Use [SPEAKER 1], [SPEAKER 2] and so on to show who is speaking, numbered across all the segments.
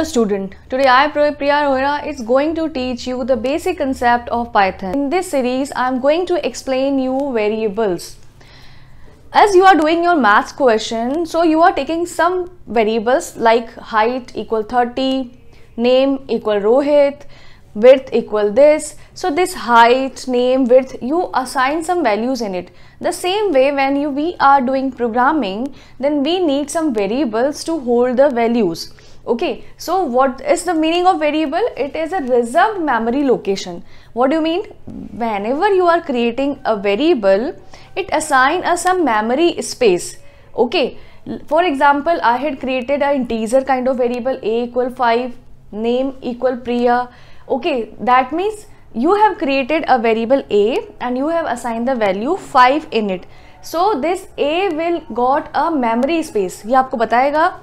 [SPEAKER 1] Hello student, today I Priya Rohira is going to teach you the basic concept of Python. In this series I am going to explain you variables. As you are doing your maths question, so you are taking some variables like height equal 30, name equal Rohit, width equal this. So this height, name, width, you assign some values in it. The same way when we are doing programming, then we need some variables to hold the values. Okay, so what is the meaning of variable? It is a reserved memory location. What do you mean? Whenever you are creating a variable, it assigns us some memory space. Okay, for example, I had created an integer kind of variable a equal 5, name equal Priya. Okay, that means you have created a variable a and you have assigned the value 5 in it. So this a will got a memory space. ये आपको बताएगा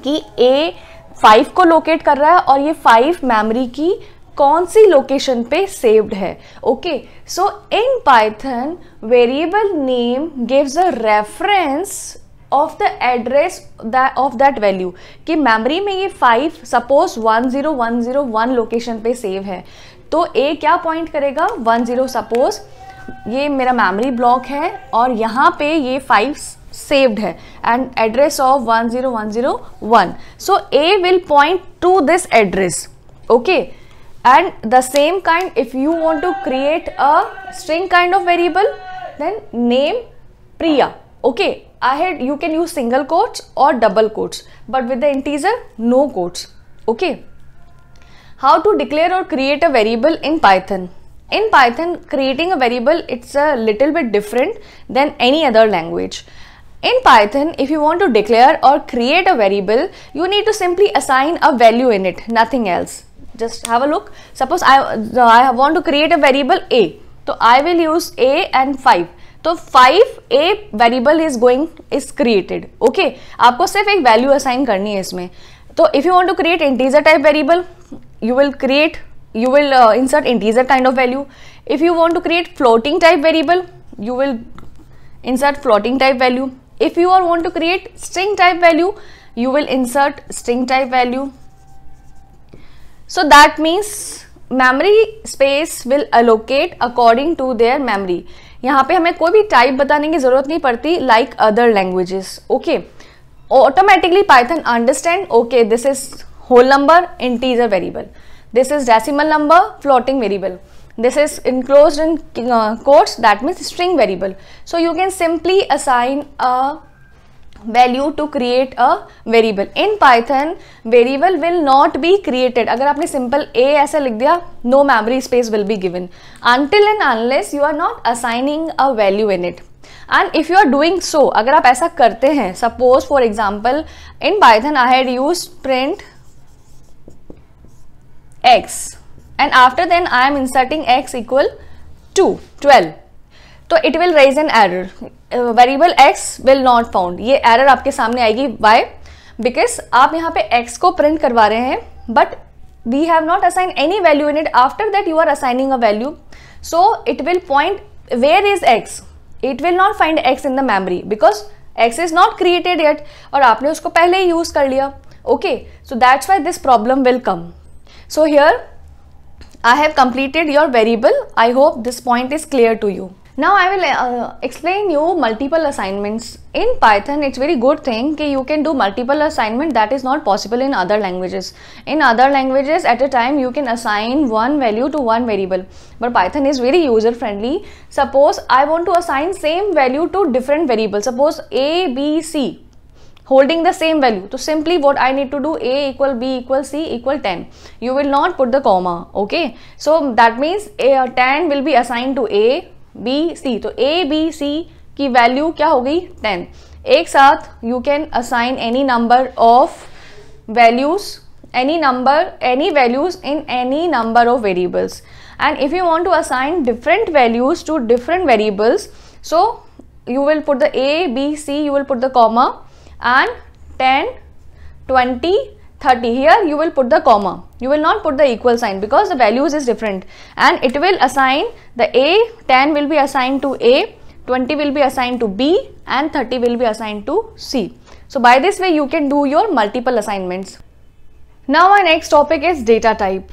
[SPEAKER 1] कि a 5 को locate कर रहा है और ये 5 मेमोरी की कौन सी लोकेशन पे सेव्ड है. Okay, so in Python variable name gives a reference of the address of that value कि मेमोरी में ये 5 सपोज 10101 लोकेशन पे सेव है तो a क्या पॉइंट करेगा 10. सपोज ये मेरा मेमोरी ब्लॉक है और यहाँ पे ये 5 saved है and address of 10101. So a will point to this address. Okay, and the same kind, if you want to create a string kind of variable, then name Priya. Okay, you can use single quotes or double quotes, but with the integer no quotes. Okay, how to declare or create a variable in Python? In Python, creating a variable, it's a little bit different than any other language. In Python, if you want to declare or create a variable, you need to simply assign a value in it, nothing else. Just have a look. Suppose I want to create a variable a. So I will use a and 5. So 5 a variable is created. Okay, आपको सिर्फ एक value assign करनी है इसमें. तो if you want to create integer type variable, you will insert integer kind of value. If you want to create floating type variable, you will insert floating type value. If you want to create string type value, you will insert string type value. So that means memory space will allocate according to their memory. यहाँ पे हमें कोई भी type बताने की जरूरत नहीं पड़ती like other languages. Okay, automatically Python understand. Okay, this is whole number, integer variable. This is decimal number, floating variable. This is enclosed in quotes, that means string variable. So you can simply assign a value to create a variable. In Python, variable will not be created. अगर आपने simple a ऐसा लिख दिया, no memory space will be given until and unless you are not assigning a value in it. And if you are doing so, अगर आप ऐसा करते हैं, suppose for example in Python I had used print x. And after then I am inserting x equal to 12. तो it will raise an error. Variable x will not found. ये error आपके सामने आएगी. Why? Because आप यहाँ पे x को print करवा रहे हैं, but we have not assigned any value in it. After that you are assigning a value, so it will point where is x. It will not find x in the memory because x is not created yet और आपने उसको पहले ही use कर लिया. Okay, so that's why this problem will come. So here I have completed your variable. I hope this point is clear to you. Now I will explain you multiple assignments. In Python, it's very good thing that you can do multiple assignment that is not possible in other languages. In other languages, at a time you can assign one value to one variable. But Python is very user friendly. Suppose I want to assign same value to different variables. Suppose A, B, C. Holding the same value. So simply what I need to do, a equal b equal c equal 10. You will not put the comma. Okay, so that means 10 will be assigned to a, b, c. So a, b, c की value क्या हो गई 10. एक साथ you can assign any number of values, any values in any number of variables. And if you want to assign different values to different variables, so you will put the a, b, c, you will put the comma. And 10, 20, 30, here you will put the comma. You will not put the equal sign because the values is different. And it will assign the a, 10 will be assigned to a, 20 will be assigned to b and 30 will be assigned to c. So by this way you can do your multiple assignments. Now our next topic is data type.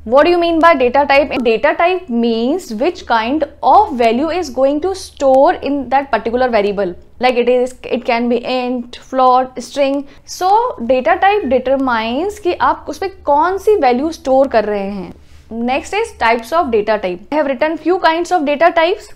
[SPEAKER 1] What do you mean by data type? Data type means which kind of value is going to store in that particular variable. Like it can be int, float, string. So data type determines कि आप उसमें कौन सी value store कर रहे हैं. Next is types of data type. I have written few kinds of data types.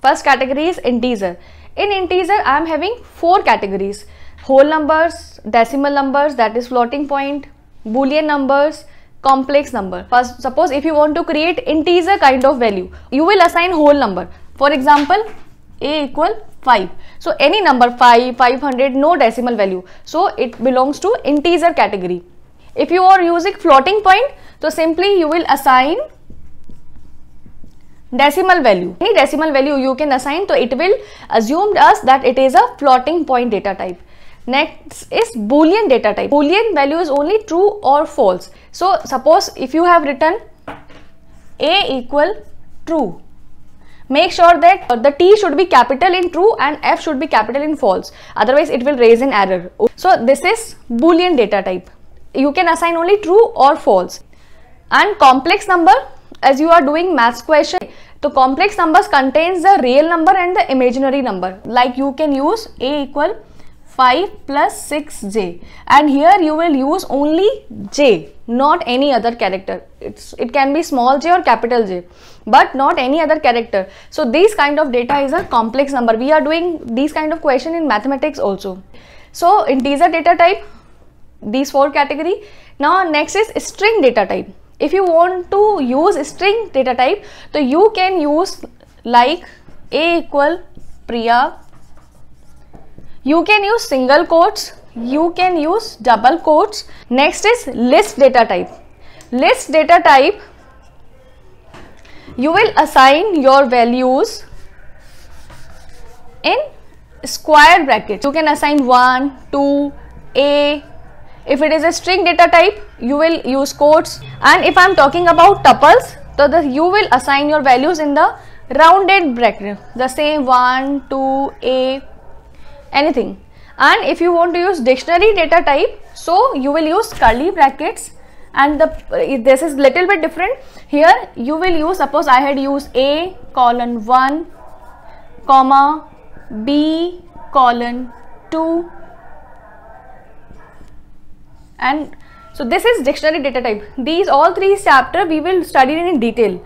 [SPEAKER 1] First category is integer. In integer, I am having 4 categories: whole numbers, decimal numbers, that is floating point, Boolean numbers, complex number. First, suppose if you want to create integer kind of value, you will assign whole number. For example, a equal 5. So any number 5, 500, no decimal value. So it belongs to integer category. If you are using floating point, so simply you will assign decimal value. Any decimal value you can assign, so it will assume us that it is a floating point data type. Next is Boolean data type. Boolean value is only true or false. So suppose if you have written a equal true, make sure that the t should be capital in true and f should be capital in false. Otherwise it will raise an error. So this is Boolean data type. You can assign only true or false. And complex number, as you are doing maths question, so complex numbers contains the real number and the imaginary number. Like you can use a equal 5 plus 6j, and here you will use only j, not any other character. It can be small j or capital J, but not any other character. So this kind of data is a complex number. We are doing these kind of question in mathematics also. So integer data type, these 4 category. Now next is string data type. If you want to use string data type, so you can use like a equal Priya. You can use single quotes, you can use double quotes. Next is list data type. List data type, you will assign your values in square brackets. You can assign 1, 2, a. If it is a string data type, you will use quotes. And if I am talking about tuples, so you will assign your values in the rounded bracket, the same 1, 2, a, anything. And if you want to use dictionary data type, so you will use curly brackets, and this is little bit different. Here you will use, suppose I had used a colon 1 comma b colon 2, and so this is dictionary data type. These all 3 chapter we will study in detail.